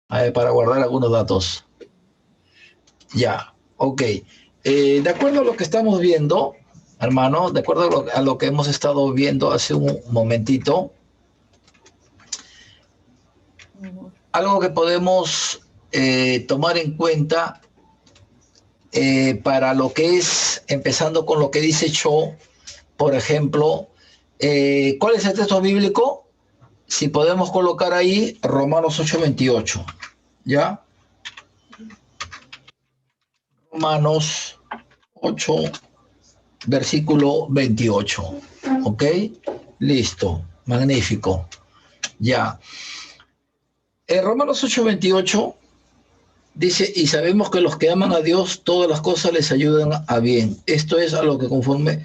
para guardar algunos datos. Ya, ok. De acuerdo a lo que estamos viendo, hermano, de acuerdo a lo que hemos estado viendo hace un momentito, algo que podemos tomar en cuenta para lo que es, empezando con lo que dice Cho, por ejemplo, ¿cuál es el texto bíblico? Si podemos colocar ahí Romanos 8:28, ¿ya? Romanos 8, versículo 28, ¿ok? Listo, magnífico, ya. En Romanos 8:28 dice, y sabemos que los que aman a Dios, todas las cosas les ayudan a bien. Esto es a lo que conforme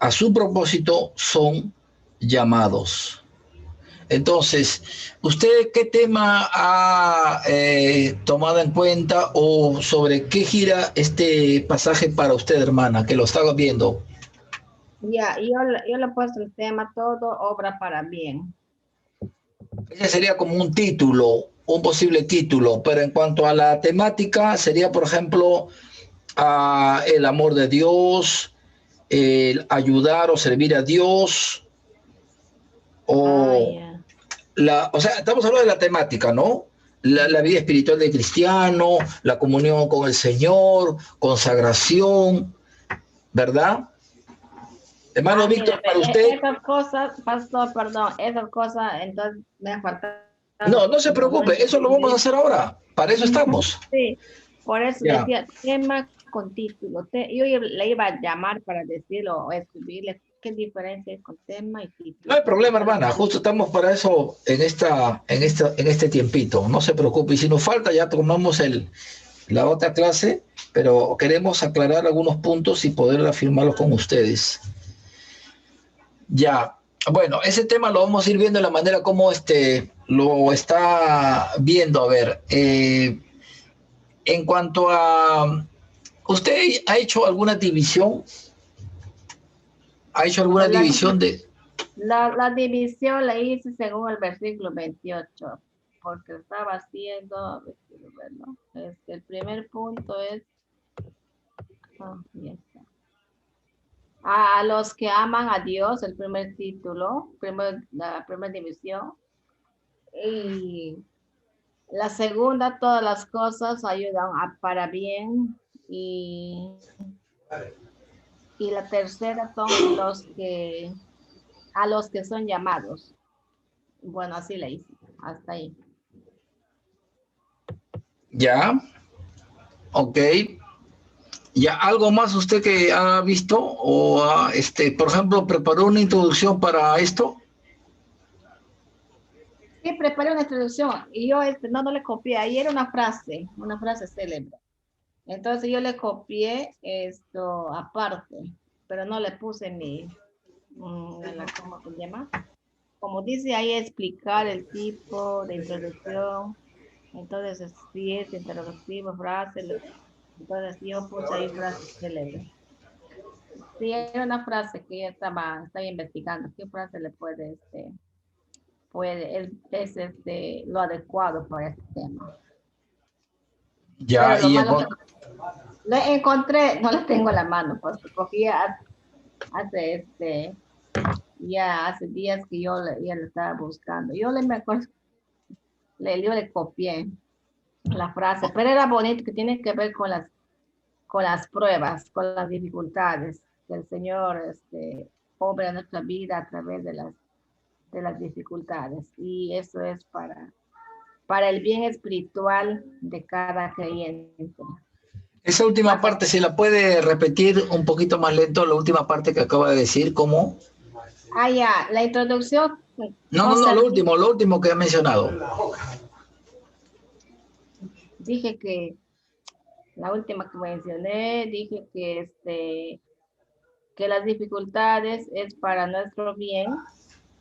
a su propósito son llamados. Entonces, ¿usted qué tema ha tomado en cuenta o sobre qué gira este pasaje para usted, hermana, que lo estaba viendo? Ya, yo le he puesto el tema todo obra para bien. Ese sería como un título, un posible título, pero en cuanto a la temática, sería, por ejemplo, el amor de Dios, el ayudar o servir a Dios, o Yeah. o sea, estamos hablando de la temática, ¿no? La vida espiritual del cristiano, la comunión con el Señor, consagración, ¿verdad? Hermano Mire, Víctor, para usted, esas cosas, pastor, perdón, esas cosas, entonces me faltaron, no, no se no preocupe, eso lo vamos a entendí. hacer ahora, para eso estamos. Sí, por eso Ya, decía tema con título. Yo le iba a llamar para decirlo o escribirle qué diferencia hay con tema y no título, hay porque problema, puede hermana, ser. justo estamos para eso en este tiempito, no se preocupe, y si nos falta ya tomamos la otra clase, pero queremos aclarar algunos puntos y poder afirmarlos con ustedes. Ya, bueno, ese tema lo vamos a ir viendo de la manera como lo está viendo. A ver, en cuanto a, ¿usted ha hecho alguna división? ¿Ha hecho alguna La, división de? la división la hice según el versículo 28, porque estaba haciendo, bueno, el primer punto es, ya está. A los que aman a Dios, el primer título, la primera división. Y la segunda, todas las cosas ayudan para bien. Y, y la tercera son a los que son llamados. Bueno, así le hice, hasta ahí. Ya, ok. ¿Ya algo más usted que ha visto o por ejemplo, preparó una introducción para esto? Sí, preparé una introducción y yo no le copié. Ahí era una frase célebre. Entonces yo le copié esto aparte, pero no le puse ¿cómo se llama? Como dice ahí, explicar el tipo de introducción. Entonces, si es interrogativo, frase, entonces yo puse ahí frase célebre. Sí, era una frase que yo estaba investigando. ¿Qué frase le es lo adecuado para este tema? Ya, Pero lo malo que lo encontré, no lo tengo en la mano, pues porque hace ya hace días que ya lo estaba buscando. Me acuerdo, yo le copié la frase, pero era bonito que tiene que ver con las pruebas, con las dificultades que el Señor obra en nuestra vida a través de las dificultades. Y eso es para el bien espiritual de cada creyente. esa última Más, parte, ¿se la puede repetir un poquito más lento? La última parte que acaba de decir, ¿cómo? ya, la introducción, No, no, no, cosa, lo último que ha mencionado. dije que la última que mencioné, dije que las dificultades es para nuestro bien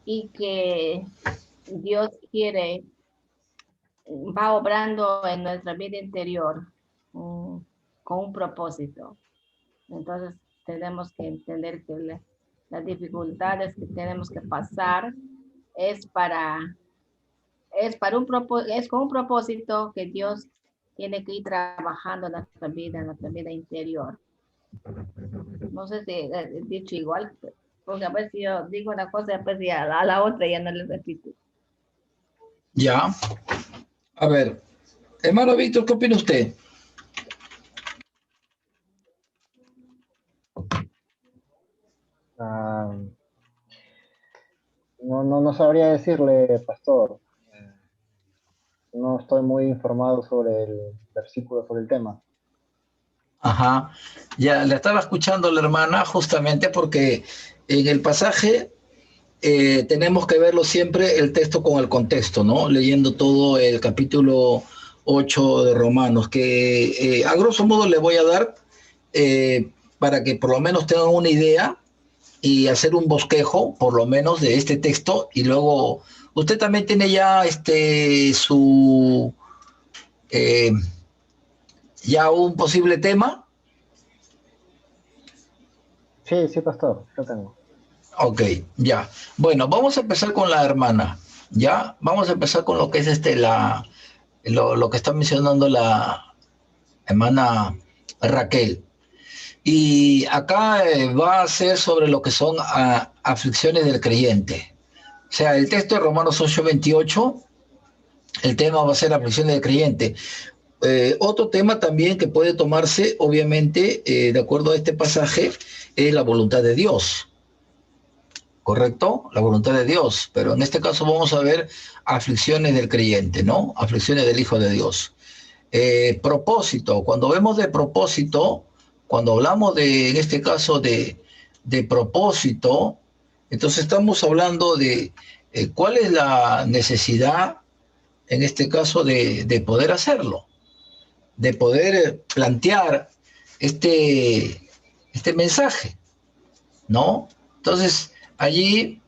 y que Dios va obrando en nuestra vida interior con un propósito. Entonces tenemos que entender que las dificultades que tenemos que pasar es es es con un propósito que Dios tiene que ir trabajando en nuestra vida interior. No sé si he dicho igual, porque a veces yo digo una cosa y después a la otra ya no le repito. Ya. A ver, hermano Víctor, ¿qué opina usted? Ah, no sabría decirle, pastor. No estoy muy informado sobre el versículo, sobre el tema. Ajá. Ya, la estaba escuchando la hermana justamente porque en el pasaje tenemos que verlo siempre el texto con el contexto, ¿no? Leyendo todo el capítulo 8 de Romanos, que a grosso modo le voy a dar para que por lo menos tengan una idea y hacer un bosquejo, por lo menos, de este texto, y luego usted también tiene ya eh, ya un posible tema. Sí, sí, pastor, yo tengo. Ok, ya. Bueno, vamos a empezar con la hermana. Ya, vamos a empezar con lo que es lo que está mencionando la hermana Raquel. Y acá va a ser sobre lo que son aflicciones del creyente. O sea, el texto de Romanos 8:28, el tema va a ser aflicciones del creyente. Otro tema también que puede tomarse, obviamente, de acuerdo a este pasaje, es la voluntad de Dios. ¿Correcto? La voluntad de Dios. Pero en este caso vamos a ver aflicciones del creyente, ¿no? Aflicciones del Hijo de Dios. Propósito. Cuando vemos de propósito, cuando hablamos en este caso de propósito, entonces estamos hablando de cuál es la necesidad, en este caso, de poder hacerlo, de poder plantear este mensaje, ¿no? Entonces, allí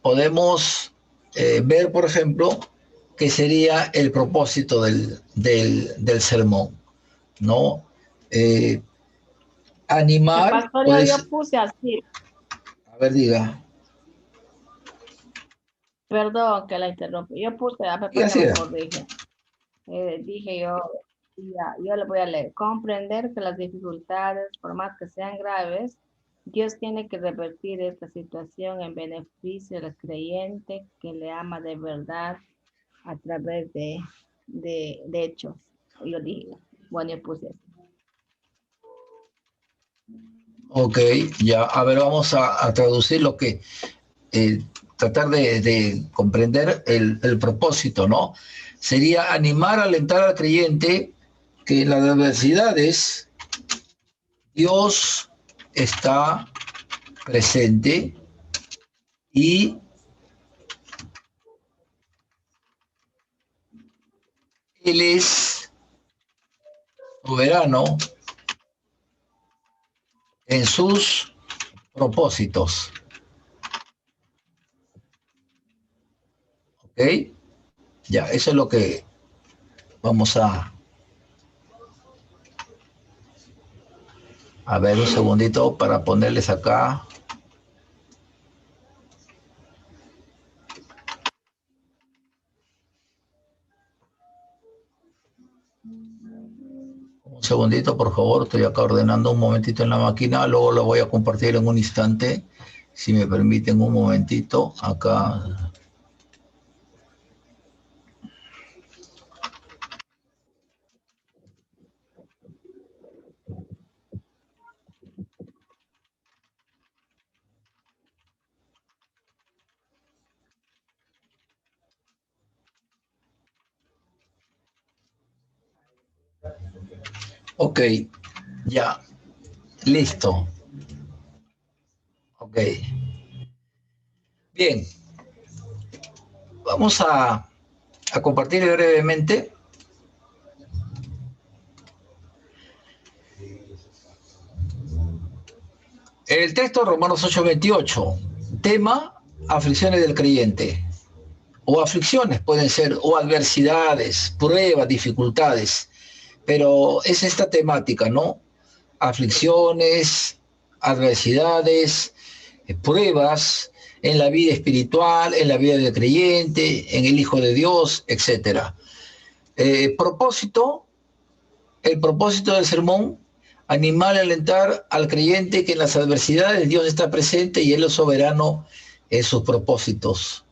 podemos ver, por ejemplo, que sería el propósito del sermón, ¿no? Eh, animar, Pastor, yo pues, puse así, a ver, diga, perdón que la interrumpa. Yo puse, a ver, diga, para que me siga. corrige. Dije yo, yo le voy a leer. Comprender que las dificultades, por más que sean graves, Dios tiene que revertir esta situación en beneficio del creyente que le ama de verdad a través de hechos. Yo dije, bueno, yo puse así. Ok, ya, a ver, vamos a traducir lo que, tratar de comprender el propósito, ¿no? Sería animar, alentar al creyente que en las adversidades Dios está presente y Él es soberano en sus propósitos. ¿Ok? Ya, eso es lo que vamos a ver un segundito para ponerles acá. Un segundito, por favor, estoy acá ordenando un momentito en la máquina, luego lo voy a compartir en un instante, si me permiten un momentito, acá. Ok, ya, listo. Ok, bien, vamos a compartir brevemente. El texto de Romanos 8:28, tema aflicciones del creyente, o aflicciones pueden ser, o adversidades, pruebas, dificultades, pero es esta temática, ¿no? Aflicciones, adversidades, pruebas. en la vida espiritual, en la vida del creyente, en el Hijo de Dios, etc. El propósito del sermón: animar y alentar al creyente que en las adversidades Dios está presente y Él es soberano en sus propósitos.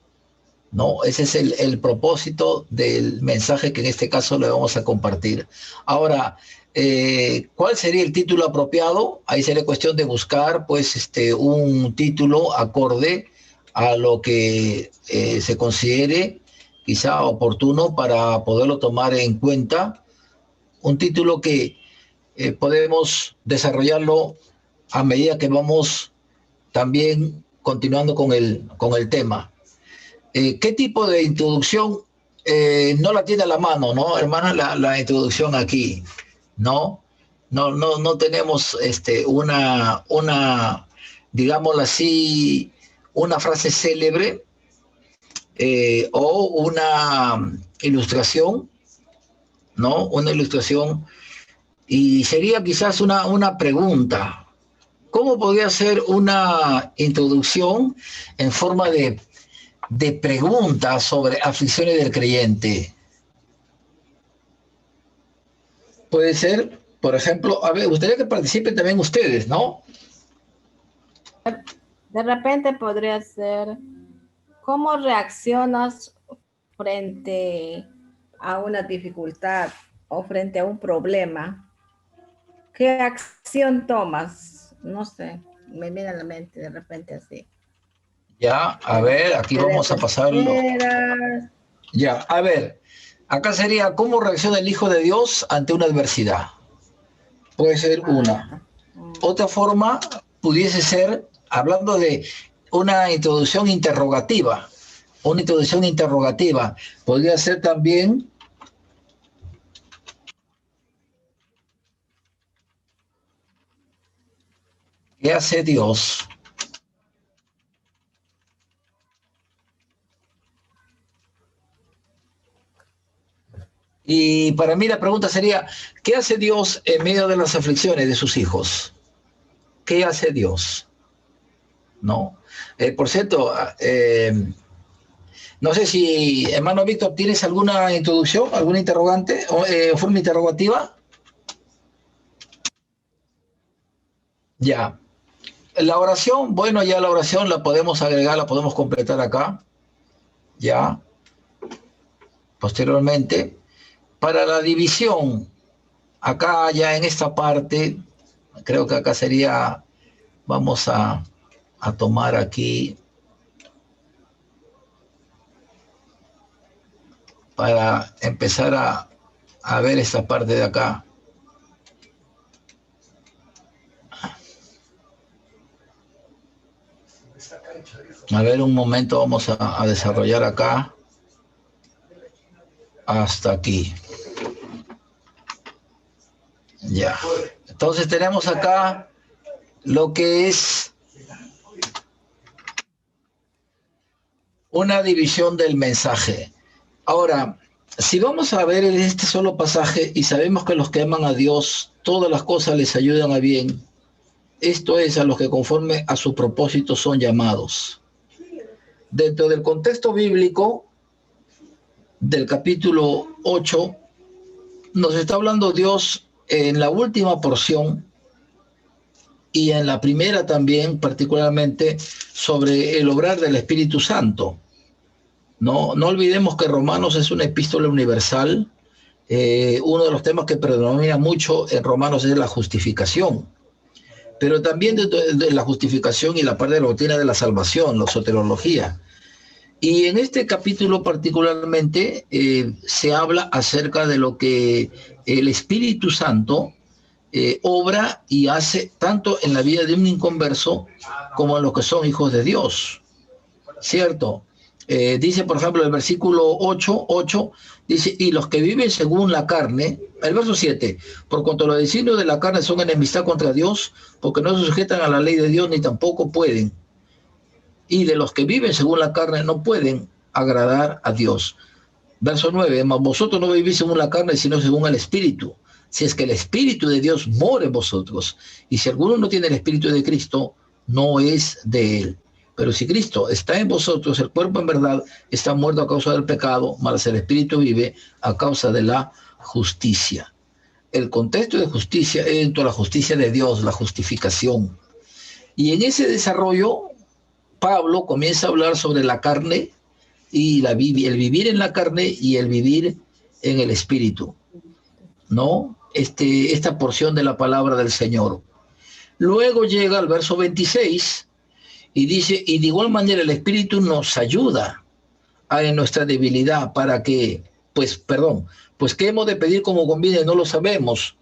¿No? Ese es el propósito del mensaje que en este caso le vamos a compartir. Ahora, ¿cuál sería el título apropiado? Ahí sería cuestión de buscar pues, un título acorde a lo que se considere quizá oportuno para poderlo tomar en cuenta. Un título que podemos desarrollarlo a medida que vamos también continuando con el tema. ¿Qué tipo de introducción? No la tiene a la mano, ¿no, hermana? La introducción aquí, ¿no? No tenemos una, digámoslo así, una frase célebre o una ilustración, ¿no? Una ilustración. Y sería quizás una pregunta. ¿Cómo podría ser una introducción en forma de preguntas sobre aflicciones del creyente? Puede ser, por ejemplo, a ver, gustaría que participen también ustedes, ¿no? De repente podría ser, ¿cómo reaccionas frente a una dificultad o frente a un problema? ¿Qué acción tomas? No sé, me viene a la mente de repente así. Ya, a ver, aquí vamos a pasarlo. Ya, a ver, acá sería, ¿cómo reacciona el Hijo de Dios ante una adversidad? Puede ser una. Otra forma pudiese ser, hablando de una introducción interrogativa. Una introducción interrogativa. Podría ser también, ¿qué hace Dios? Y para mí la pregunta sería, ¿qué hace Dios en medio de las aflicciones de sus hijos? ¿Qué hace Dios? ¿No? Por cierto, no sé si, hermano Víctor, ¿tienes alguna introducción, alguna interrogante, forma interrogativa? Ya. La oración, bueno, ya la oración la podemos agregar, la podemos completar acá. Ya. Posteriormente. Para la división, acá ya en esta parte, creo que acá sería, vamos a tomar aquí para empezar a ver esta parte de acá. A ver, un momento, vamos a desarrollar acá hasta aquí. Ya. Entonces tenemos acá lo que es una división del mensaje. Ahora, si vamos a ver en este solo pasaje y sabemos que los que aman a Dios, todas las cosas les ayudan a bien, esto es, a los que conforme a su propósito son llamados. Dentro del contexto bíblico del capítulo 8, nos está hablando Dios en la última porción y en la primera también, particularmente, sobre el obrar del Espíritu Santo. No olvidemos que Romanos es una epístola universal. Uno de los temas que predomina mucho en Romanos es la justificación, pero también de la justificación y la parte de la doctrina de la salvación, la soterología. Y en este capítulo particularmente se habla acerca de lo que el Espíritu Santo obra y hace tanto en la vida de un inconverso como en los que son hijos de Dios, ¿cierto? Dice, por ejemplo, el versículo 8, dice, y los que viven según la carne, el verso 7, por cuanto los designios de la carne son enemistad contra Dios, porque no se sujetan a la ley de Dios ni tampoco pueden. Y de los que viven según la carne no pueden agradar a Dios. Verso 9, mas vosotros no vivís según la carne, sino según el Espíritu. Si es que el Espíritu de Dios mora en vosotros. Y si alguno no tiene el Espíritu de Cristo, no es de él. Pero si Cristo está en vosotros, el cuerpo en verdad está muerto a causa del pecado, mas el espíritu vive a causa de la justicia. El contexto de justicia es dentro de la justicia de Dios, la justificación. Y en ese desarrollo, Pablo comienza a hablar sobre la carne y el vivir en la carne y el vivir en el espíritu, ¿no? Esta porción de la palabra del Señor. Luego llega al verso 26 y dice, y de igual manera el espíritu nos ayuda en nuestra debilidad para que, pues qué hemos de pedir como conviene, no lo sabemos,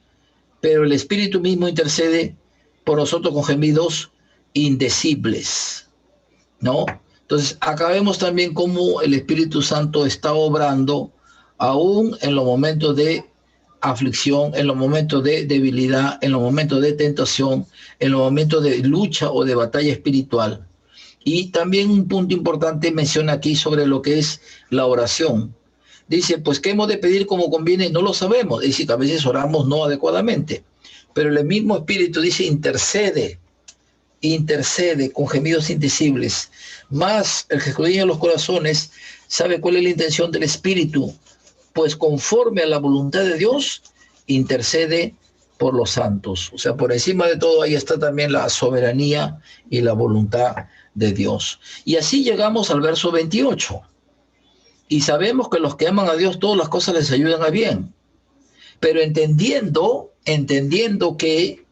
pero el espíritu mismo intercede por nosotros con gemidos indecibles, ¿no? Entonces, acá vemos también cómo el Espíritu Santo está obrando aún en los momentos de aflicción, en los momentos de debilidad, en los momentos de tentación, en los momentos de lucha o de batalla espiritual. Y también un punto importante menciona aquí sobre lo que es la oración. Dice, pues, ¿qué hemos de pedir como conviene? No lo sabemos. Dice que a veces oramos no adecuadamente. Pero el mismo Espíritu dice, intercede con gemidos indecibles. Más el que escudriña los corazones sabe cuál es la intención del Espíritu, pues conforme a la voluntad de Dios, intercede por los santos. O sea, por encima de todo ahí está también la soberanía y la voluntad de Dios. Y así llegamos al verso 28. Y sabemos que los que aman a Dios, todas las cosas les ayudan a bien. Pero entendiendo que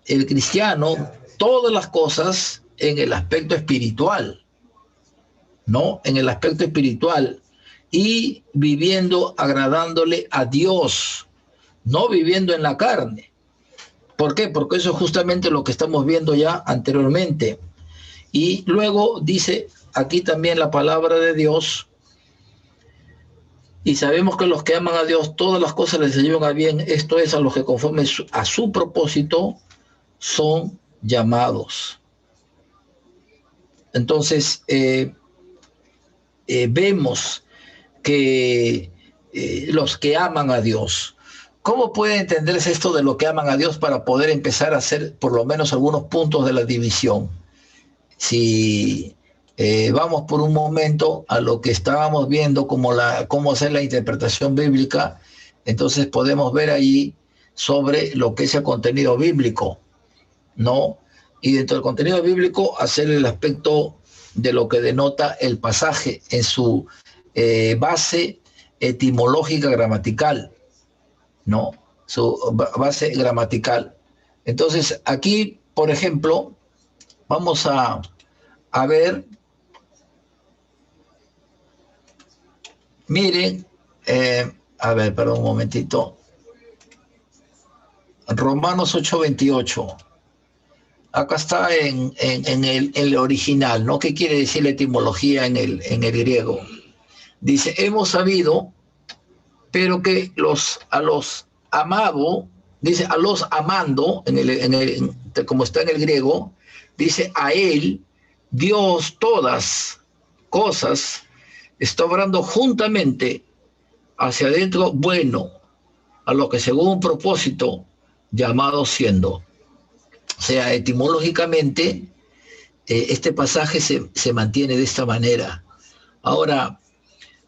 el cristiano, todas las cosas en el aspecto espiritual, ¿no? En el aspecto espiritual y viviendo agradándole a Dios, no viviendo en la carne. ¿Por qué? Porque eso es justamente lo que estamos viendo ya anteriormente. Y luego dice aquí también la palabra de Dios, y sabemos que los que aman a Dios, todas las cosas les ayudan a bien, esto es, a los que conforme a su propósito son llamados. Entonces, vemos que los que aman a Dios, ¿cómo puede entenderse esto de lo que aman a Dios para poder empezar a hacer por lo menos algunos puntos de la división? Si vamos por un momento a lo que estábamos viendo cómo hacer la interpretación bíblica, entonces podemos ver allí sobre lo que es el contenido bíblico, ¿no? Y dentro del contenido bíblico hacer el aspecto de lo que denota el pasaje en su base etimológica gramatical, ¿no? Su base gramatical. Entonces, aquí, por ejemplo, vamos a ver, miren, a ver, perdón un momentito. Romanos 8:28. Acá está en el original, ¿no? ¿Qué quiere decir la etimología en el griego? Dice, hemos sabido, pero que a los amado, dice a los amando, como está en el griego, dice a él, Dios todas cosas está obrando juntamente hacia adentro bueno, a lo que según un propósito llamado siendo. O sea, etimológicamente, este pasaje se mantiene de esta manera. Ahora,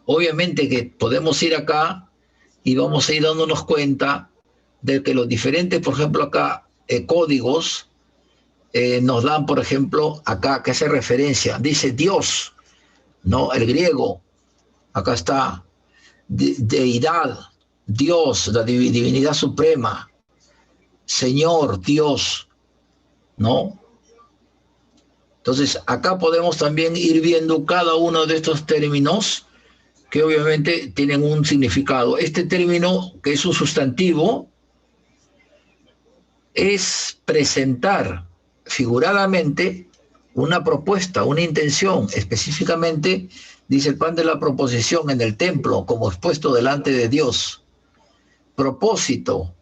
obviamente que podemos ir acá y vamos a ir dándonos cuenta de que los diferentes, por ejemplo, acá, códigos, nos dan, por ejemplo, acá que hace referencia, dice Dios, ¿no? El griego, acá está, deidad, Dios, la divinidad suprema, Señor, Dios, ¿no? Entonces, acá podemos también ir viendo cada uno de estos términos que obviamente tienen un significado. Este término, que es un sustantivo, es presentar figuradamente una propuesta, una intención. Específicamente, dice el pan de la proposición en el templo, como expuesto delante de Dios. Propósito,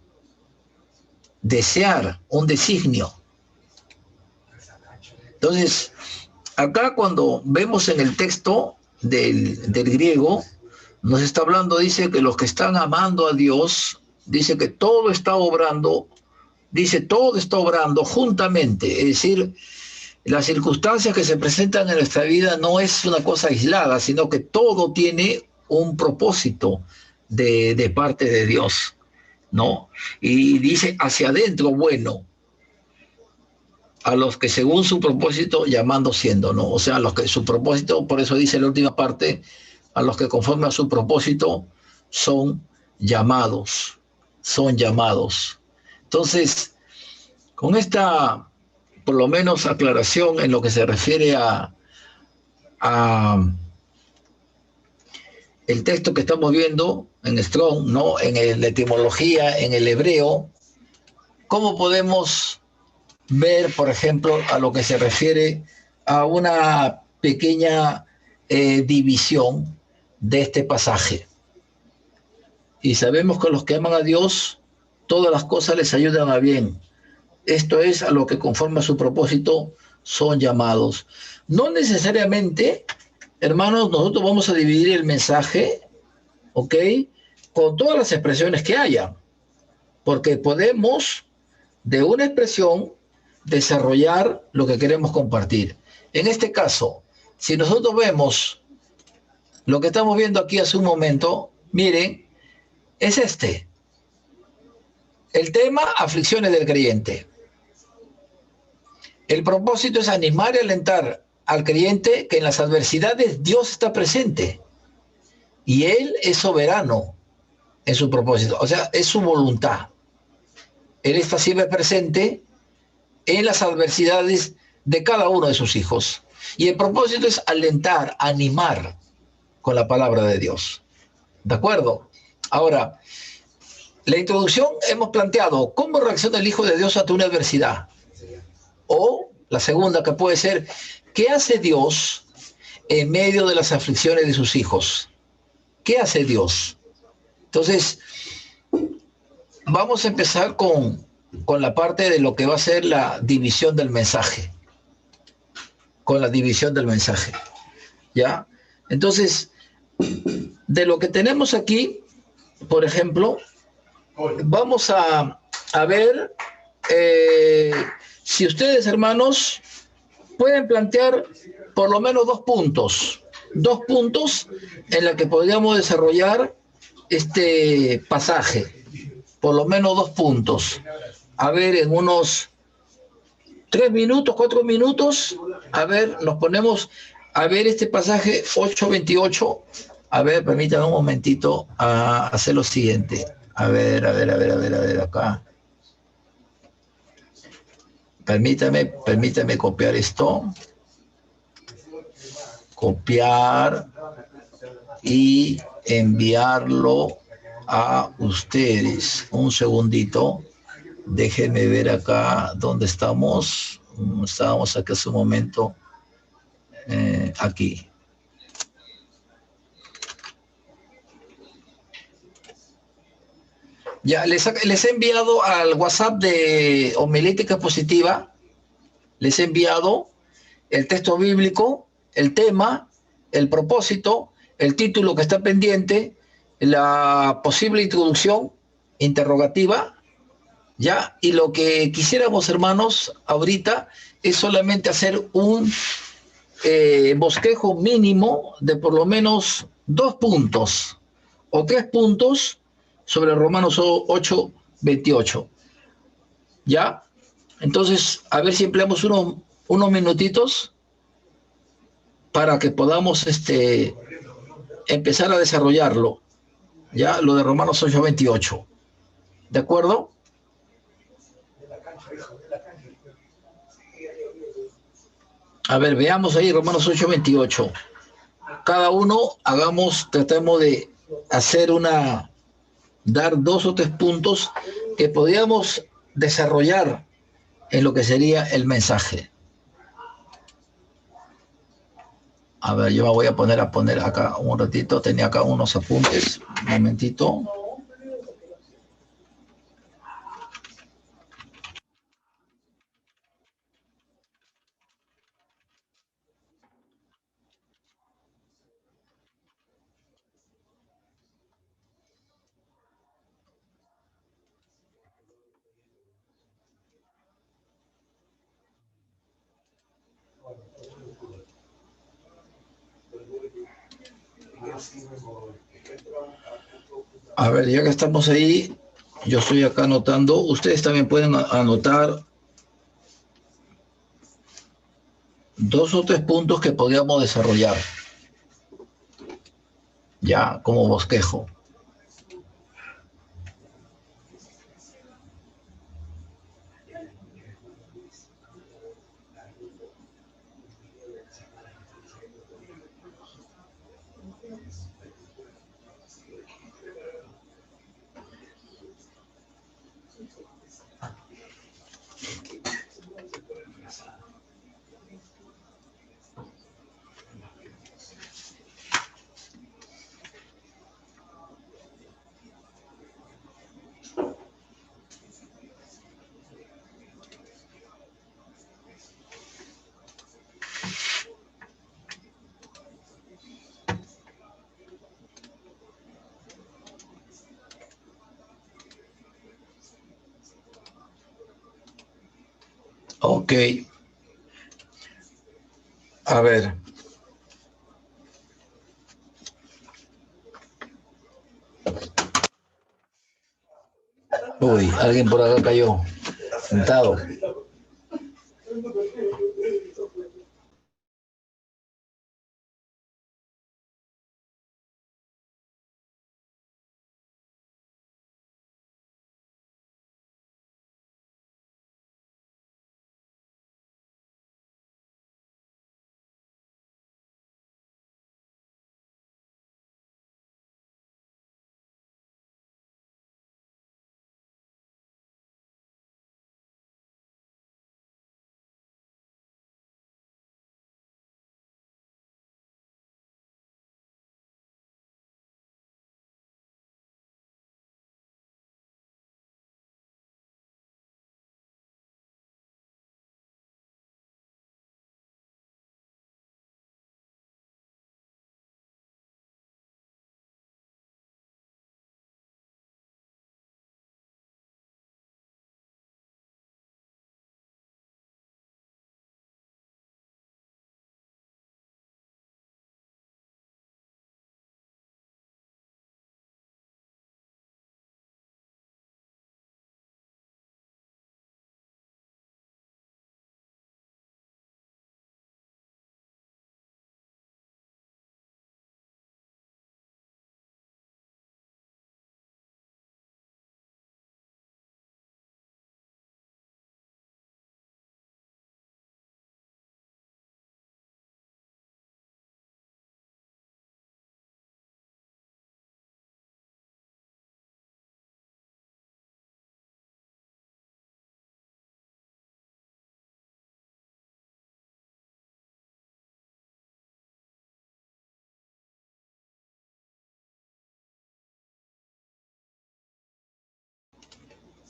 desear, un designio. Entonces, acá cuando vemos en el texto del griego, nos está hablando, dice que los que están amando a Dios, dice que todo está obrando, dice todo está obrando juntamente, es decir, Las circunstancias que se presentan en nuestra vida no es una cosa aislada, sino que todo tiene un propósito de parte de Dios, ¿no? Y dice hacia adentro, bueno, a los que según su propósito llamando siendo, ¿no? O sea, a los que su propósito, por eso dice la última parte, a los que conforme a su propósito son llamados, son llamados. Entonces, con esta, por lo menos, aclaración en lo que se refiere a el texto que estamos viendo en Strong, ¿no? En la etimología, en el hebreo, ¿cómo podemos ver, por ejemplo, a lo que se refiere a una pequeña división de este pasaje? Y sabemos que a los que aman a Dios, todas las cosas les ayudan a bien. Esto es a lo que conforme a su propósito son llamados. No necesariamente, hermanos, nosotros vamos a dividir el mensaje, ¿ok? Con todas las expresiones que haya, porque podemos de una expresión desarrollar lo que queremos compartir. En este caso, si nosotros vemos lo que estamos viendo aquí hace un momento, miren, es este. El tema, aflicciones del creyente. El propósito es animar y alentar al creyente que en las adversidades Dios está presente y Él es soberano en su propósito, o sea, es su voluntad. Él está siempre presente en las adversidades de cada uno de sus hijos. Y el propósito es alentar, animar con la palabra de Dios. ¿De acuerdo? Ahora, la introducción hemos planteado cómo reacciona el Hijo de Dios ante una adversidad. O la segunda que puede ser, ¿qué hace Dios en medio de las aflicciones de sus hijos? ¿Qué hace Dios? Entonces, vamos a empezar con la parte de lo que va a ser la división del mensaje. Con la división del mensaje. ¿Ya? Entonces, de lo que tenemos aquí, por ejemplo, vamos a ver si ustedes, hermanos, pueden plantear por lo menos dos puntos en los que podríamos desarrollar este pasaje, por lo menos 2 puntos. A ver, en unos 3 minutos, 4 minutos, a ver, nos ponemos a ver este pasaje 8:28. A ver, permítanme un momentito a hacer lo siguiente. A ver, acá. Permítame copiar esto. Copiar y enviarlo a ustedes. Un segundito. Déjenme ver acá dónde estamos. Estábamos aquí hace un momento. Aquí. Ya, les he enviado al WhatsApp de Homilética Positiva, les he enviado el texto bíblico, el tema, el propósito, el título que está pendiente, la posible introducción interrogativa, ¿ya? Y lo que quisiéramos, hermanos, ahorita es solamente hacer un bosquejo mínimo de por lo menos 2 puntos o 3 puntos sobre Romanos 8:28. ¿Ya? Entonces, a ver si empleamos unos minutitos para que podamos empezar a desarrollarlo. ¿Ya? Lo de Romanos 8:28. ¿De acuerdo? A ver, veamos ahí Romanos 8:28. Cada uno tratemos de hacer dar 2 o 3 puntos que podríamos desarrollar en lo que sería el mensaje. A ver, yo me voy a poner acá un ratito. Tenía acá unos apuntes. Un momentito. A ver, ya que estamos ahí, yo estoy acá anotando. Ustedes también pueden anotar 2 o 3 puntos que podríamos desarrollar, ya como bosquejo. Ok. A ver. Uy, alguien por acá cayó. Sentado.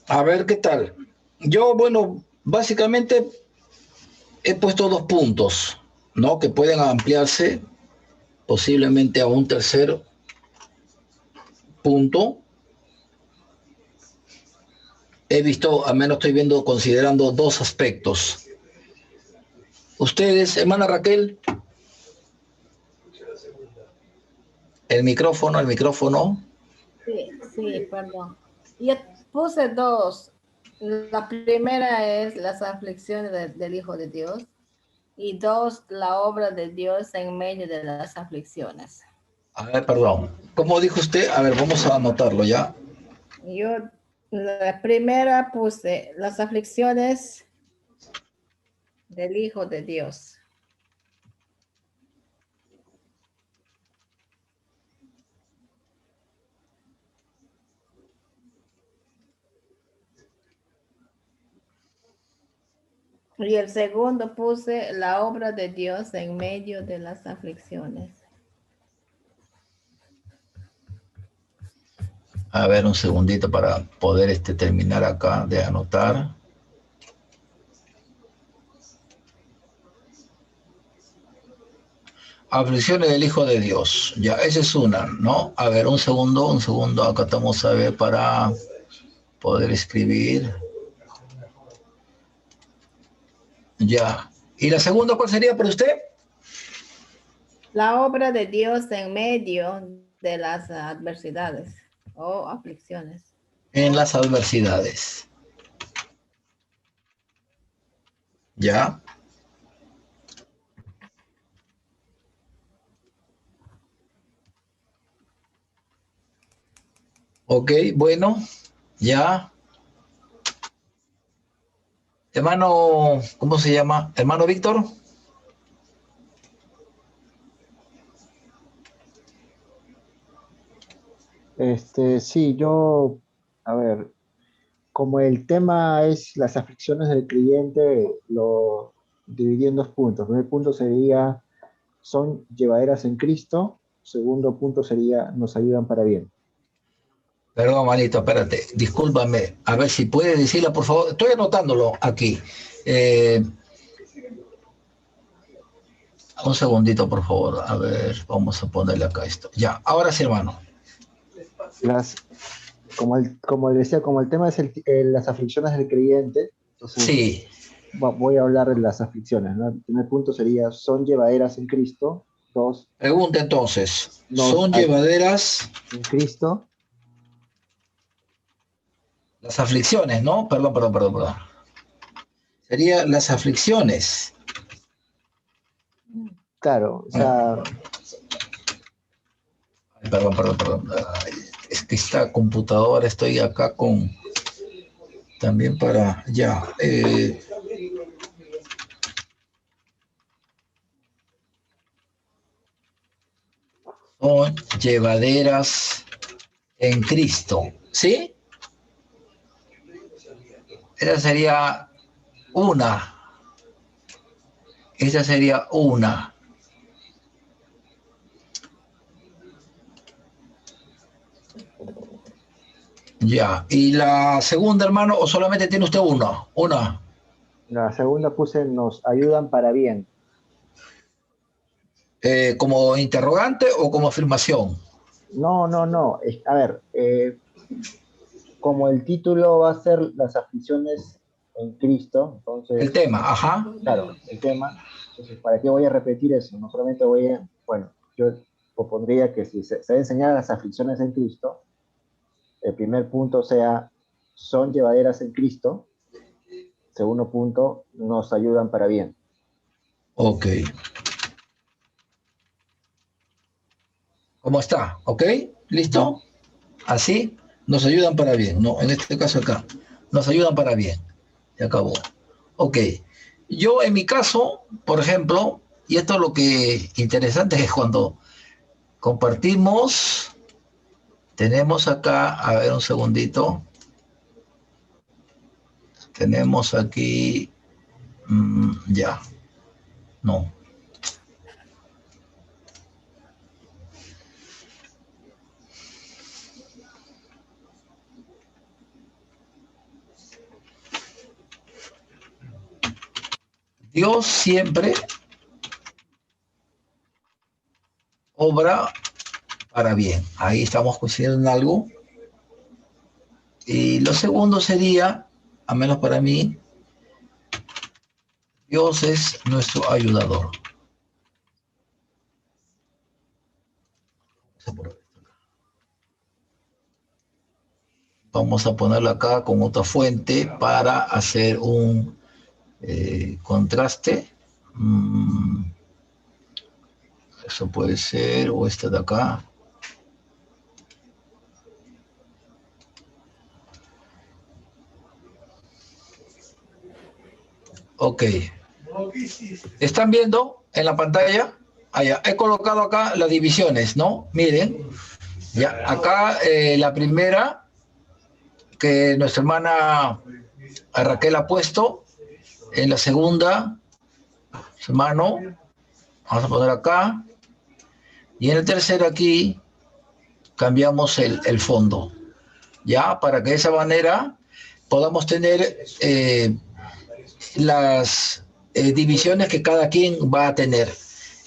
A ver qué tal. Yo, bueno, básicamente he puesto 2 puntos, ¿no? Que pueden ampliarse posiblemente a un tercer punto. He visto, al menos estoy viendo, considerando 2 aspectos. Ustedes, hermana Raquel, el micrófono, el micrófono. Sí, sí, perdón. Yo puse 2. La primera es las aflicciones del Hijo de Dios y 2, la obra de Dios en medio de las aflicciones. A ver, perdón. ¿Cómo dijo usted? A ver, vamos a anotarlo ya. Yo la primera puse las aflicciones del Hijo de Dios. Y el segundo puse la obra de Dios en medio de las aflicciones. A ver, un segundito para poder terminar acá de anotar. Aflicciones del Hijo de Dios. Ya, esa es una, ¿no? A ver, un segundo. Acá estamos a ver para poder escribir. Ya. ¿Y la segunda cuál sería para usted? La obra de Dios en medio de las adversidades o aflicciones. En las adversidades. ¿Ya? Ok, bueno, ya. Hermano, ¿cómo se llama? Hermano Víctor. Sí, a ver, como el tema es las aflicciones del creyente, lo dividí en dos puntos. El primer punto sería, son llevaderas en Cristo. Segundo punto sería, nos ayudan para bien. Perdón, manito, espérate, discúlpame. A ver si puede decirla, por favor. Estoy anotándolo aquí. Eh, un segundito, por favor. A ver, vamos a ponerle acá esto. Ya, ahora sí, hermano. Las, como decía, como el tema es las aflicciones del creyente, entonces Sí, voy a hablar de las aflicciones, ¿no? El primer punto sería, son llevaderas en Cristo. Dos, pregunta entonces. nos ¿Son ay- llevaderas en Cristo. las aflicciones, no? Perdón. Sería las aflicciones. Claro, o Ah, sea, perdón. Ay, es que esta computadora estoy acá con también para ya. Son llevaderas en Cristo. ¿Sí? Esa sería una. Esa sería una. Ya. ¿Y la segunda, hermano, o solamente tiene usted uno? Una. la segunda puse, nos ayudan para bien. ¿Como interrogante o como afirmación? No. A ver, como el título va a ser las aflicciones en Cristo, El entonces, tema, ajá. claro, el tema, entonces, ¿para qué voy a repetir eso? No solamente bueno, yo propondría que si se enseñan las aflicciones en Cristo, el primer punto sea, son llevaderas en Cristo. Segundo punto, nos ayudan para bien. Ok. ¿Cómo está? ¿Ok? ¿Listo? Así nos ayudan para bien, ¿no? En este caso acá, nos ayudan para bien. Se acabó. Ok. Yo en mi caso, por ejemplo, y esto es lo que interesante es cuando compartimos, tenemos acá, a ver un segundito, tenemos aquí, ya, no. Dios siempre obra para bien. Ahí estamos coincidiendo en algo. Y lo segundo sería, a menos para mí, Dios es nuestro ayudador. Vamos a ponerlo acá con otra fuente para hacer un contraste. Eso puede ser, o esta de acá. Ok. ¿Están viendo en la pantalla? Allá. He colocado acá las divisiones, ¿no? Miren. Ya, acá la primera que nuestra hermana Raquel ha puesto. En la segunda, hermano, vamos a poner acá. Y en el tercero aquí cambiamos el fondo. Ya, para que de esa manera podamos tener las divisiones que cada quien va a tener.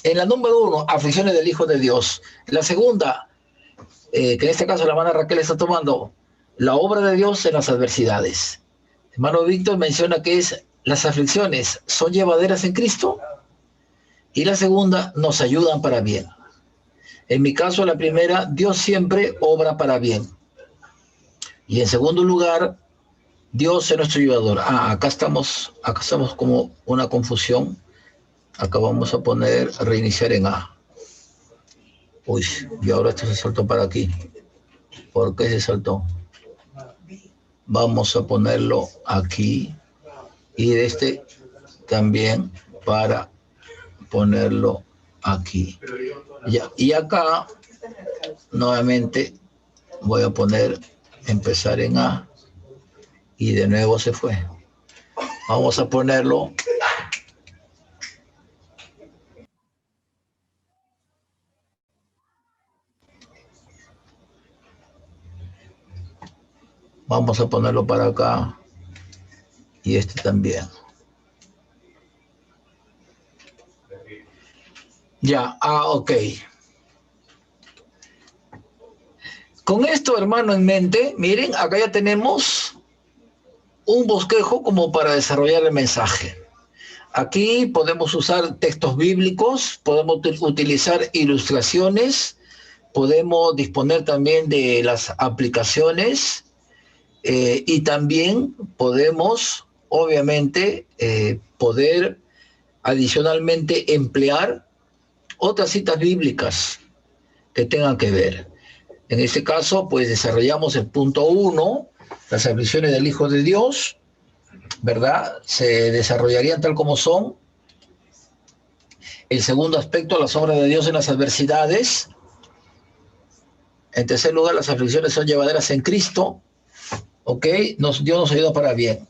En la número 1, aflicciones del Hijo de Dios. En la segunda, que en este caso la hermana Raquel está tomando, la obra de Dios en las adversidades. Hermano Víctor menciona que es las aflicciones son llevaderas en Cristo. Y la segunda, nos ayudan para bien. En mi caso, la primera, Dios siempre obra para bien. Y en segundo lugar, Dios es nuestro ayudador. Acá estamos como una confusión. Acá vamos a poner reiniciar en A. Uy, y ahora esto se saltó para aquí. ¿Por qué se saltó? Vamos a ponerlo aquí. Y de este también para ponerlo aquí. Ya, y acá, nuevamente, voy a poner empezar en A. Y de nuevo se fue. Vamos a ponerlo para acá y este también. Ya, ok. Con esto, hermano, en mente, miren, acá ya tenemos un bosquejo como para desarrollar el mensaje. Aquí podemos usar textos bíblicos, podemos utilizar ilustraciones, podemos disponer también de las aplicaciones y también podemos, obviamente, poder adicionalmente emplear otras citas bíblicas que tengan que ver. En este caso, pues desarrollamos el punto 1, las aflicciones del Hijo de Dios, ¿verdad? Se desarrollarían tal como son. El segundo aspecto, las obras de Dios en las adversidades. En tercer lugar, las aflicciones son llevaderas en Cristo. ¿Ok? Dios nos ayuda para bien.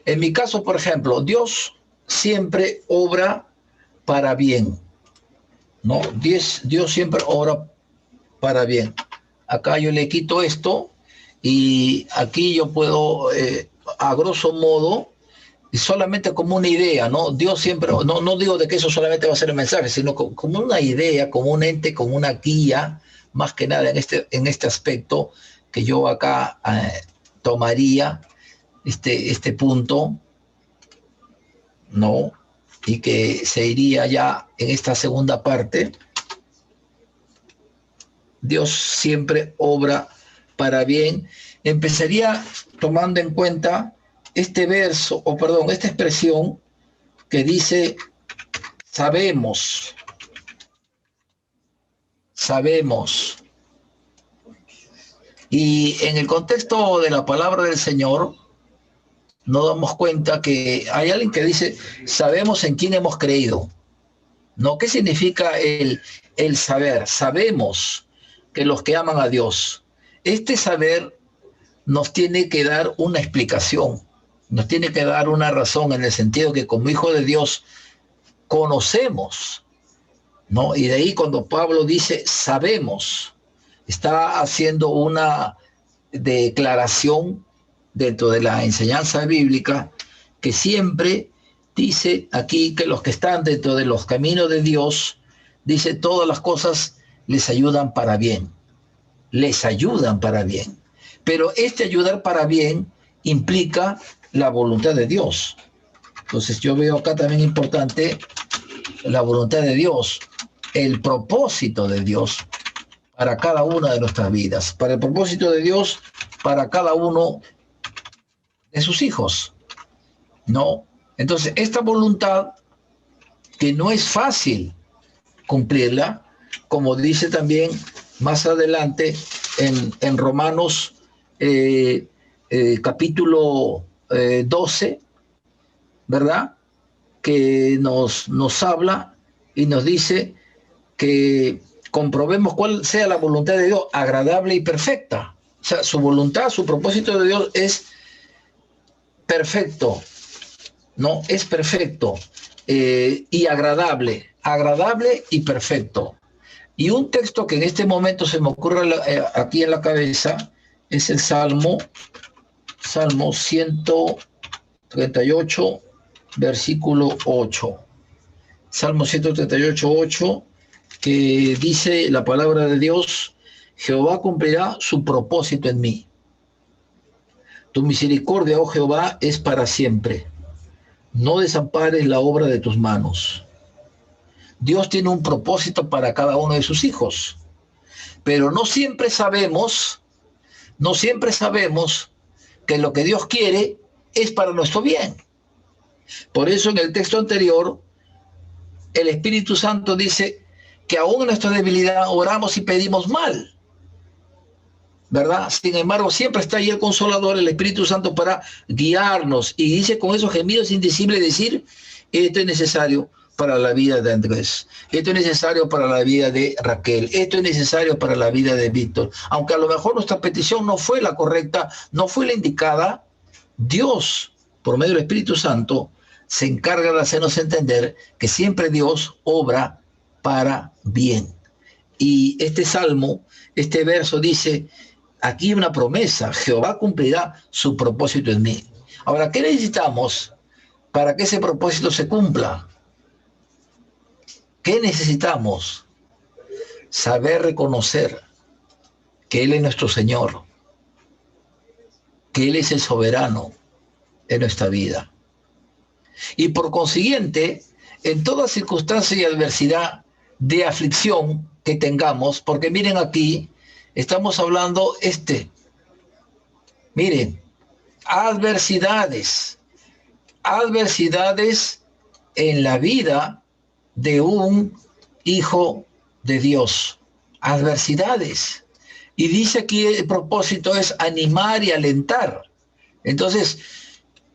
En mi caso, por ejemplo, Dios siempre obra para bien. ¿No? Dios siempre obra para bien. Acá yo le quito esto y aquí yo puedo, a grosso modo, solamente como una idea, ¿no? Dios siempre, no digo de que eso solamente va a ser el mensaje, sino como una idea, como un ente, como una guía, más que nada en este aspecto que yo acá tomaría este punto, ¿no? Y que se iría ya en esta segunda parte. Dios siempre obra para bien. Empezaría tomando en cuenta este verso, esta expresión que dice, sabemos. Y en el contexto de la palabra del Señor, nos damos cuenta que hay alguien que dice, sabemos en quién hemos creído. ¿No? ¿Qué significa el saber? Sabemos que los que aman a Dios, este saber nos tiene que dar una explicación, nos tiene que dar una razón en el sentido que como hijo de Dios conocemos, ¿no? Y de ahí cuando Pablo dice sabemos, está haciendo una declaración dentro de la enseñanza bíblica que siempre dice aquí que los que están dentro de los caminos de Dios, dice todas las cosas les ayudan para bien, pero este ayudar para bien implica la voluntad de Dios. Entonces yo veo acá también importante la voluntad de Dios, el propósito de Dios para cada una de nuestras vidas, para el propósito de Dios para cada uno de sus hijos, ¿no? Entonces, esta voluntad, que no es fácil cumplirla, como dice también más adelante en Romanos capítulo 12, ¿verdad? Que nos habla y nos dice que comprobemos cuál sea la voluntad de Dios, agradable y perfecta. O sea, su voluntad, su propósito de Dios es perfecto, ¿no? Es perfecto y agradable y perfecto. Y un texto que en este momento se me ocurre aquí en la cabeza es el Salmo 138, versículo 8. Salmo 138, 8, que dice la palabra de Dios, Jehová cumplirá su propósito en mí. Tu misericordia, oh Jehová, es para siempre. No desampares la obra de tus manos. Dios tiene un propósito para cada uno de sus hijos, pero no siempre sabemos que lo que Dios quiere es para nuestro bien. Por eso en el texto anterior, el Espíritu Santo dice que aún en nuestra debilidad oramos y pedimos mal, ¿verdad? Sin embargo, siempre está ahí el Consolador, el Espíritu Santo, para guiarnos. Y dice con esos gemidos indecibles decir, esto es necesario para la vida de Andrés, esto es necesario para la vida de Raquel, esto es necesario para la vida de Víctor. Aunque a lo mejor nuestra petición no fue la correcta, no fue la indicada, Dios, por medio del Espíritu Santo, se encarga de hacernos entender que siempre Dios obra para bien. Y este salmo, este verso dice, aquí hay una promesa, Jehová cumplirá su propósito en mí. Ahora, ¿qué necesitamos para que ese propósito se cumpla? ¿Qué necesitamos? Saber reconocer que Él es nuestro Señor, que Él es el soberano en nuestra vida. Y por consiguiente, en toda circunstancia y adversidad de aflicción que tengamos, porque miren aquí, estamos hablando miren, adversidades en la vida de un hijo de Dios, adversidades. Y dice aquí el propósito es animar y alentar. Entonces,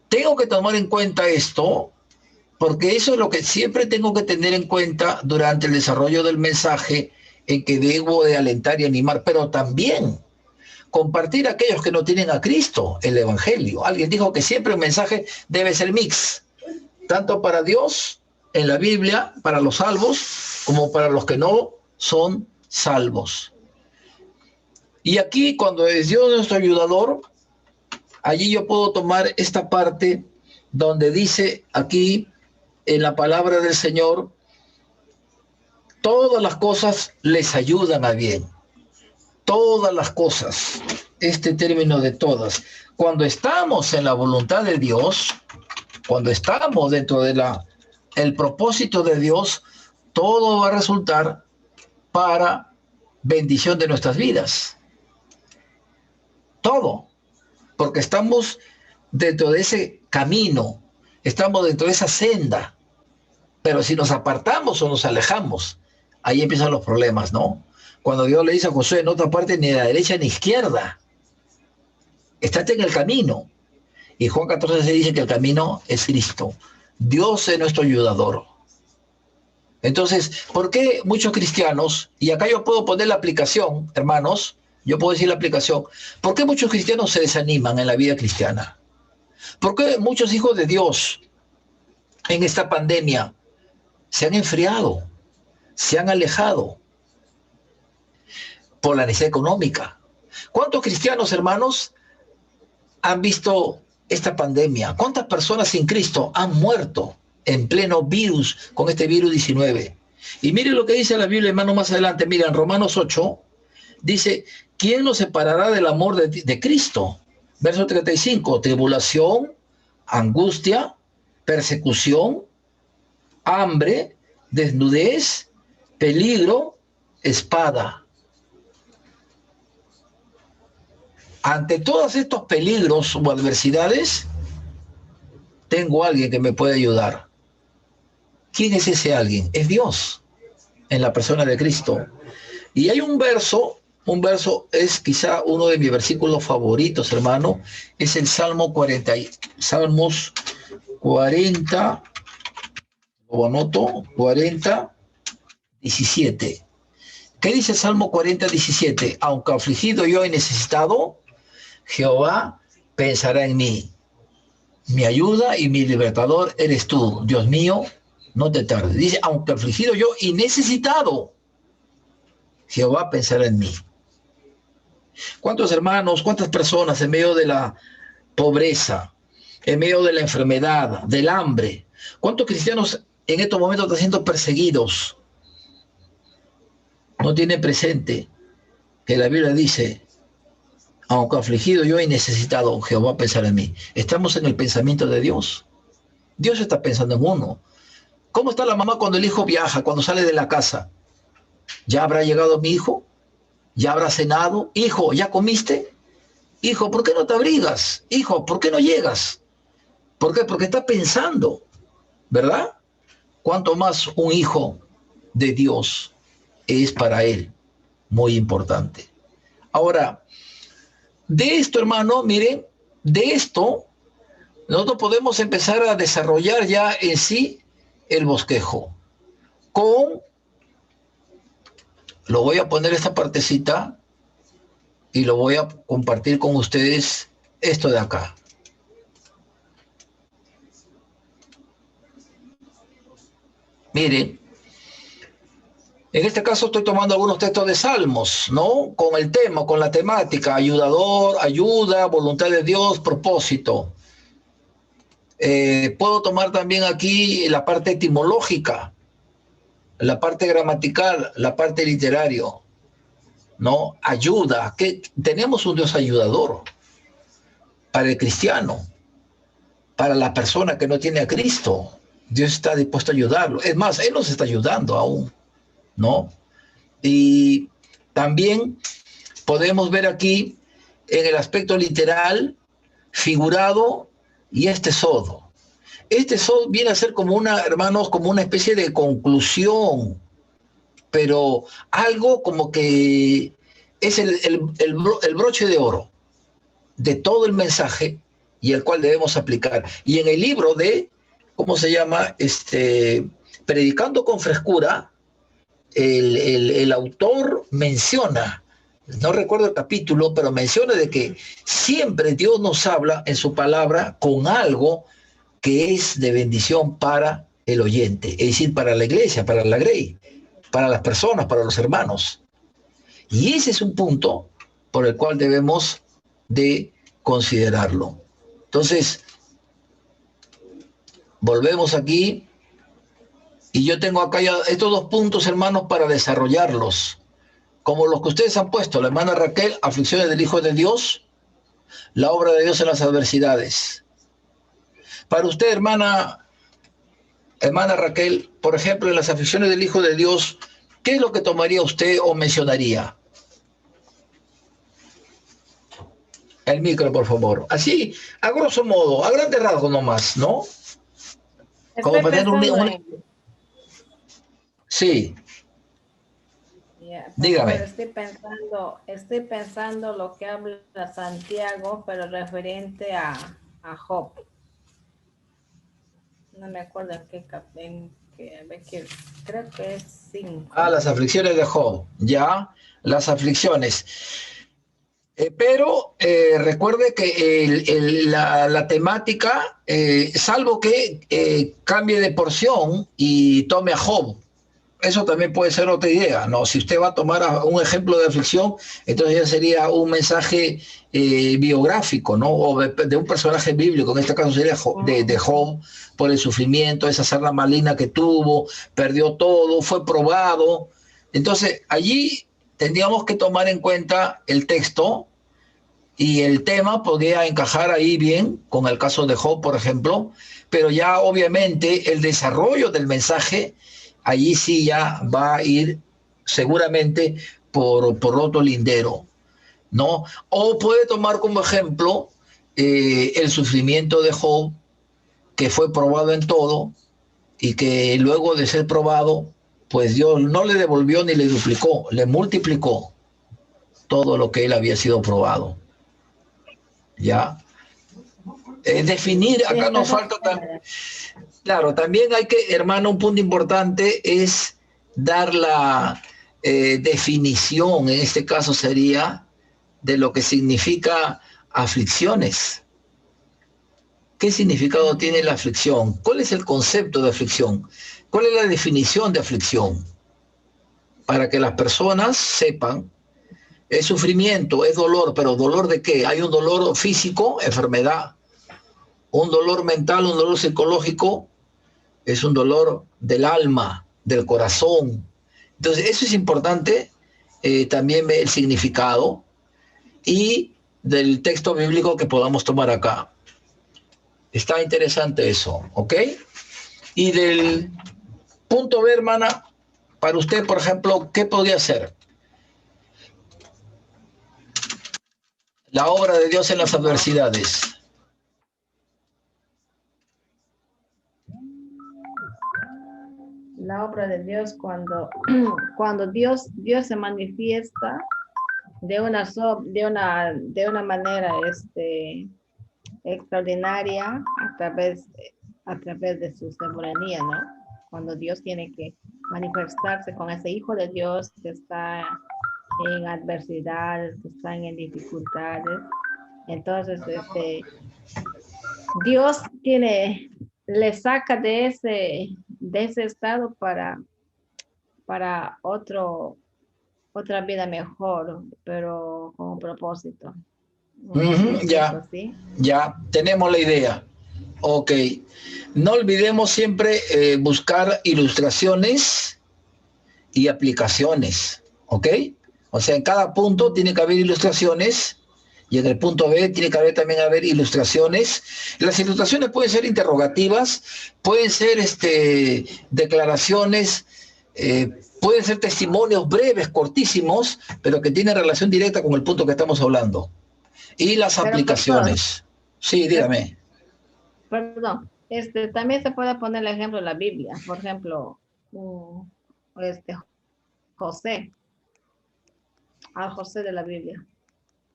tengo que tomar en cuenta esto, porque eso es lo que siempre tengo que tener en cuenta durante el desarrollo del mensaje, en que debo de alentar y animar, pero también compartir a aquellos que no tienen a Cristo el Evangelio. Alguien dijo que siempre un mensaje debe ser mix, tanto para Dios en la Biblia, para los salvos, como para los que no son salvos. Y aquí, cuando es Dios nuestro ayudador, allí yo puedo tomar esta parte donde dice aquí en la palabra del Señor, todas las cosas les ayudan a bien. Todas las cosas, este término de todas. Cuando estamos en la voluntad de Dios, cuando estamos dentro de el propósito de Dios, todo va a resultar para bendición de nuestras vidas. Todo. Porque estamos dentro de ese camino, estamos dentro de esa senda. Pero si nos apartamos o nos alejamos, ahí empiezan los problemas, ¿no? Cuando Dios le dice a Josué, no te apartes ni a la derecha ni a la izquierda, estate en el camino. Y Juan 14 se dice que el camino es Cristo. Dios es nuestro ayudador. Entonces, ¿por qué muchos cristianos, y acá yo puedo poner la aplicación, hermanos, yo puedo decir la aplicación, ¿por qué muchos cristianos se desaniman en la vida cristiana? ¿Por qué muchos hijos de Dios en esta pandemia se han enfriado, se han alejado? Por la necesidad económica. ¿Cuántos cristianos, hermanos, han visto esta pandemia? ¿Cuántas personas sin Cristo han muerto en pleno virus, con este virus 19? Y miren lo que dice la Biblia, hermano, más adelante. Mira, en Romanos 8, dice, ¿quién nos separará del amor de Cristo? Verso 35, tribulación, angustia, persecución, hambre, desnudez, peligro, espada. Ante todos estos peligros o adversidades, tengo a alguien que me puede ayudar. ¿Quién es ese alguien? Es Dios, en la persona de Cristo. Y hay un verso es quizá uno de mis versículos favoritos, hermano, es el Salmos 40, lo anoto, 40, 17. ¿Qué dice el Salmo 40, 17? Aunque afligido yo y necesitado, Jehová pensará en mí. Mi ayuda y mi libertador eres tú. Dios mío, no te tardes. Dice, aunque afligido yo y necesitado, Jehová pensará en mí. ¿Cuántos hermanos, cuántas personas en medio de la pobreza, en medio de la enfermedad, del hambre, cuántos cristianos en estos momentos están siendo perseguidos? No tienen presente que la Biblia dice, aunque afligido yo y necesitado, Jehová pensará en mí. Estamos en el pensamiento de Dios. Dios está pensando en uno. ¿Cómo está la mamá cuando el hijo viaja, cuando sale de la casa? ¿Ya habrá llegado mi hijo? ¿Ya habrá cenado? Hijo, ¿ya comiste? Hijo, ¿por qué no te abrigas? Hijo, ¿por qué no llegas? ¿Por qué? Porque está pensando, ¿verdad? Cuanto más un hijo de Dios es para él muy importante. Ahora, de esto, hermano, miren, de esto nosotros podemos empezar a desarrollar ya en sí el bosquejo. Lo voy a poner esta partecita y lo voy a compartir con ustedes esto de acá. Miren, en este caso estoy tomando algunos textos de Salmos, ¿no? Con el tema, con la temática, ayudador, ayuda, voluntad de Dios, propósito. Puedo tomar también aquí la parte etimológica, la parte gramatical, la parte literario, ¿no? Ayuda, que tenemos un Dios ayudador para el cristiano, para la persona que no tiene a Cristo. Dios está dispuesto a ayudarlo. Es más, Él nos está ayudando aún, ¿no? Y también podemos ver aquí en el aspecto literal, figurado, y este sodo. Este sodo viene a ser como una, hermanos, como una especie de conclusión, pero algo como que es el broche de oro de todo el mensaje y el cual debemos aplicar. Y en el libro de, ¿cómo se llama? Predicando con frescura, el autor menciona, no recuerdo el capítulo, pero menciona de que siempre Dios nos habla en su palabra con algo que es de bendición para el oyente, es decir, para la iglesia, para la grey, para las personas, para los hermanos. Y ese es un punto por el cual debemos de considerarlo. Entonces, volvemos aquí y yo tengo acá ya estos dos puntos, hermanos, para desarrollarlos, como los que ustedes han puesto, la hermana Raquel, aflicciones del Hijo de Dios, la obra de Dios en las adversidades. Para usted, hermana Raquel, por ejemplo, en las aflicciones del Hijo de Dios, ¿qué es lo que tomaría usted o mencionaría? El micro, por favor. Así, a grosso modo, a grandes rasgos nomás, ¿no? Como Estoy para tener pensando en... Sí, Yeah, pastor, dígame. estoy pensando lo que habla Santiago, pero referente a Job. No me acuerdo en qué, creo que es 5. Las aflicciones de Job, ya, las aflicciones. Pero recuerde que la temática, salvo que cambie de porción y tome a Job, eso también puede ser otra idea, ¿no? Si usted va a tomar un ejemplo de aflicción, entonces ya sería un mensaje biográfico, ¿no? O de un personaje bíblico, en este caso sería de Job, por el sufrimiento, esa sarna maligna que tuvo, perdió todo, fue probado. Entonces, allí tendríamos que tomar en cuenta el texto y el tema podría encajar ahí bien con el caso de Job, por ejemplo, pero ya obviamente el desarrollo del mensaje allí sí ya va a ir seguramente por otro lindero, ¿no? O puede tomar como ejemplo el sufrimiento de Job, que fue probado en todo y que luego de ser probado, pues Dios no le devolvió ni le duplicó, le multiplicó todo lo que él había sido probado. ¿Ya? Definir, acá nos falta también. Claro, también hay que, hermano, un punto importante es dar la definición, en este caso sería, de lo que significa aflicciones. ¿Qué significado tiene la aflicción? ¿Cuál es el concepto de aflicción? ¿Cuál es la definición de aflicción? Para que las personas sepan, es sufrimiento, es dolor, pero ¿dolor de qué? Hay un dolor físico, enfermedad, un dolor mental, un dolor psicológico, es un dolor del alma, del corazón. Entonces, eso es importante, también el significado y del texto bíblico que podamos tomar acá. Está interesante eso, ¿ok? Y Punto B, hermana, para usted, por ejemplo, ¿qué podría ser? La obra de Dios en las adversidades. La obra de Dios cuando Dios se manifiesta de una manera extraordinaria a través de su soberanía, ¿no? Cuando Dios tiene que manifestarse con ese hijo de Dios que está en adversidades, que están en dificultades. Entonces, Dios le saca de ese estado para otra vida mejor, pero con un propósito. Ya, ya, tenemos la idea. Ok. No olvidemos siempre buscar ilustraciones y aplicaciones. ¿Ok? O sea, en cada punto tiene que haber ilustraciones y en el punto B tiene que haber también ilustraciones. Las ilustraciones pueden ser interrogativas, pueden ser declaraciones, pueden ser testimonios breves, cortísimos, pero que tienen relación directa con el punto que estamos hablando. Y las aplicaciones. Sí, dígame. Perdón, también se puede poner el ejemplo de la Biblia. Por ejemplo, José, al José de la Biblia,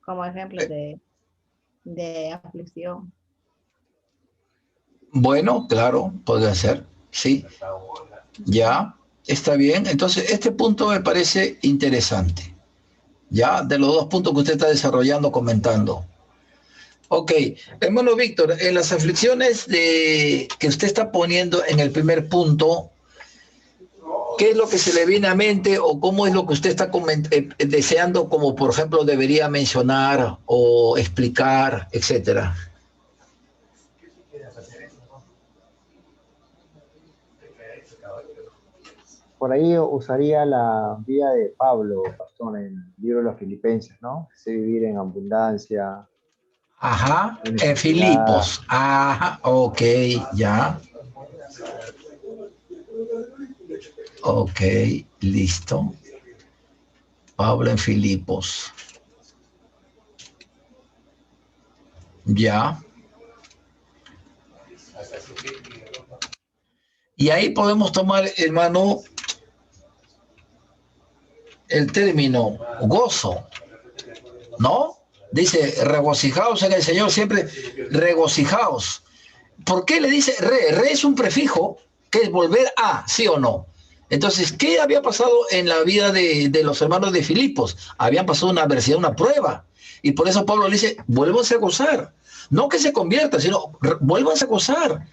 como ejemplo de aflicción. Bueno, claro, podría ser, sí. Ya, está bien. Entonces, este punto me parece interesante. Ya, de los dos puntos que usted está desarrollando, comentando. Ok, hermano Víctor, en las aflicciones que usted está poniendo en el primer punto, ¿qué es lo que se le viene a mente o cómo es lo que usted está deseando, como por ejemplo debería mencionar o explicar, etcétera? Por ahí usaría la vida de Pablo, pastor, en el libro de los Filipenses, ¿no? Sé vivir en abundancia. Ajá, En en necesidad. Filipos. Ajá, ok, ya. Ok, listo. Pablo en Filipos. Ya. Y ahí podemos tomar, hermano, el término gozo, ¿no? Dice, regocijaos en el Señor, siempre regocijaos. ¿Por qué le dice re? Re es un prefijo que es volver a, ¿sí o no? Entonces, ¿qué había pasado en la vida de los hermanos de Filipos? Habían pasado una adversidad, una prueba. Y por eso Pablo le dice, vuélvanse a gozar. No que se conviertan, sino vuélvanse a gozar.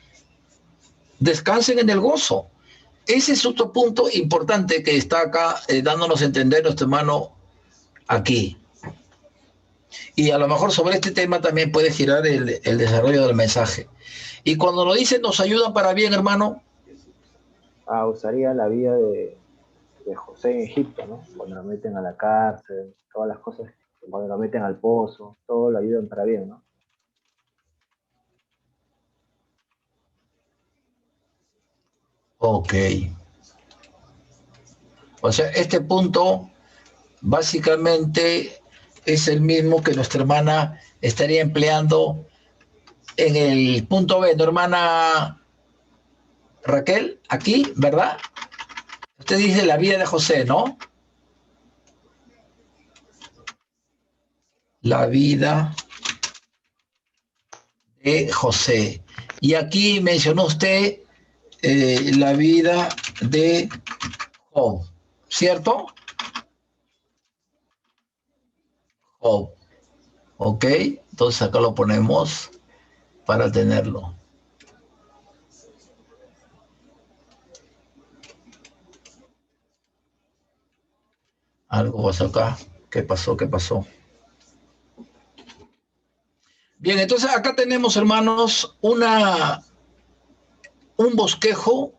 Descansen en el gozo. Ese es otro punto importante que está acá dándonos a entender nuestro hermano aquí. Y a lo mejor sobre este tema también puede girar el desarrollo del mensaje. Y cuando lo dice, nos ayuda para bien, hermano. Usaría la vida de José en Egipto, ¿no? Cuando lo meten a la cárcel, todas las cosas, cuando lo meten al pozo, todo lo ayudan para bien, ¿no? Ok. O sea, este punto básicamente es el mismo que nuestra hermana estaría empleando en el punto B, ¿no, hermana Raquel? Aquí, ¿verdad? Usted dice la vida de José, ¿no? La vida de José. Y aquí mencionó usted la vida de Job, ¿cierto? Job. Ok, entonces acá lo ponemos para tenerlo. Algo pasó acá. ¿Qué pasó? ¿Qué pasó? Bien, entonces acá tenemos, hermanos, un bosquejo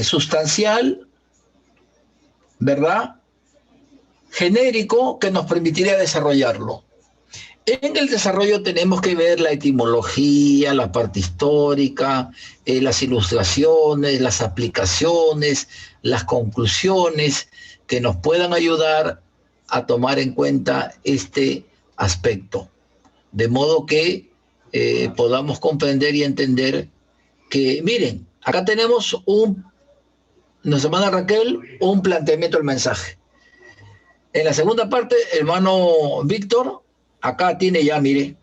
sustancial, ¿verdad? Genérico que nos permitiría desarrollarlo. En el desarrollo tenemos que ver la etimología, la parte histórica, las ilustraciones, las aplicaciones, las conclusiones que nos puedan ayudar a tomar en cuenta este aspecto. De modo que podamos comprender y entender que, miren, acá tenemos nuestra hermana Raquel, un planteamiento del mensaje. En la segunda parte, hermano Víctor, acá tiene ya, mire.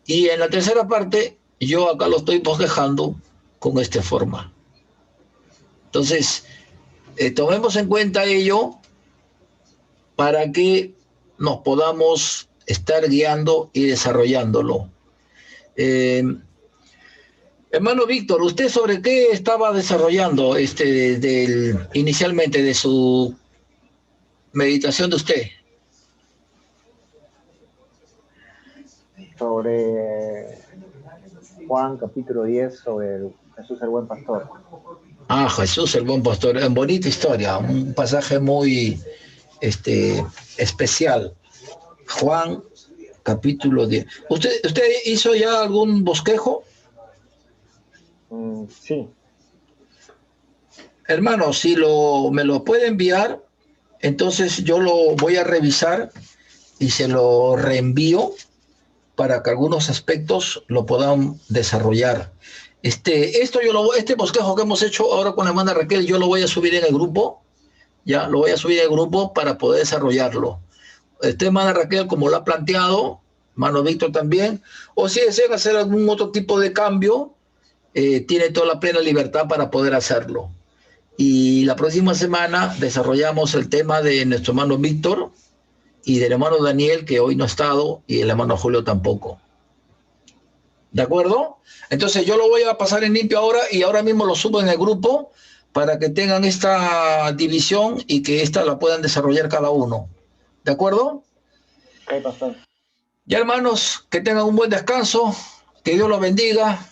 Y en la tercera parte, yo acá lo estoy bosquejando con esta forma. Entonces, tomemos en cuenta ello para que nos podamos estar guiando y desarrollándolo. Hermano Víctor, ¿usted sobre qué estaba desarrollando inicialmente de su meditación de usted? Sobre Juan capítulo 10, sobre Jesús el buen pastor. Ah, Jesús el buen pastor, bonita historia, un pasaje muy especial. Juan capítulo 10. ¿Usted hizo ya algún bosquejo? Sí. Hermano, si me lo puede enviar, entonces yo lo voy a revisar y se lo reenvío para que algunos aspectos lo puedan desarrollar. Este bosquejo que hemos hecho ahora con la hermana Raquel, yo lo voy a subir en el grupo, ya lo voy a subir en el grupo para poder desarrollarlo. Hermana Raquel, como lo ha planteado, hermano Víctor también, o si desean hacer algún otro tipo de cambio, tiene toda la plena libertad para poder hacerlo. Y la próxima semana desarrollamos el tema de nuestro hermano Víctor y del hermano Daniel, que hoy no ha estado, y el hermano Julio tampoco. ¿De acuerdo? Entonces yo lo voy a pasar en limpio ahora y ahora mismo lo subo en el grupo para que tengan esta división y que esta la puedan desarrollar cada uno. ¿De acuerdo? Sí, pastor. Ya, hermanos, que tengan un buen descanso, que Dios los bendiga.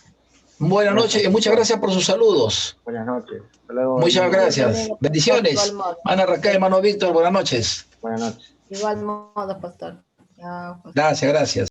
Buenas noches y muchas gracias por sus saludos. Buenas noches. Hasta luego. Muchas gracias. Bendiciones. Ana Raquel, hermano Víctor, buenas noches. Buenas noches. Igual modo, pastor. Chao, pastor. Gracias, gracias.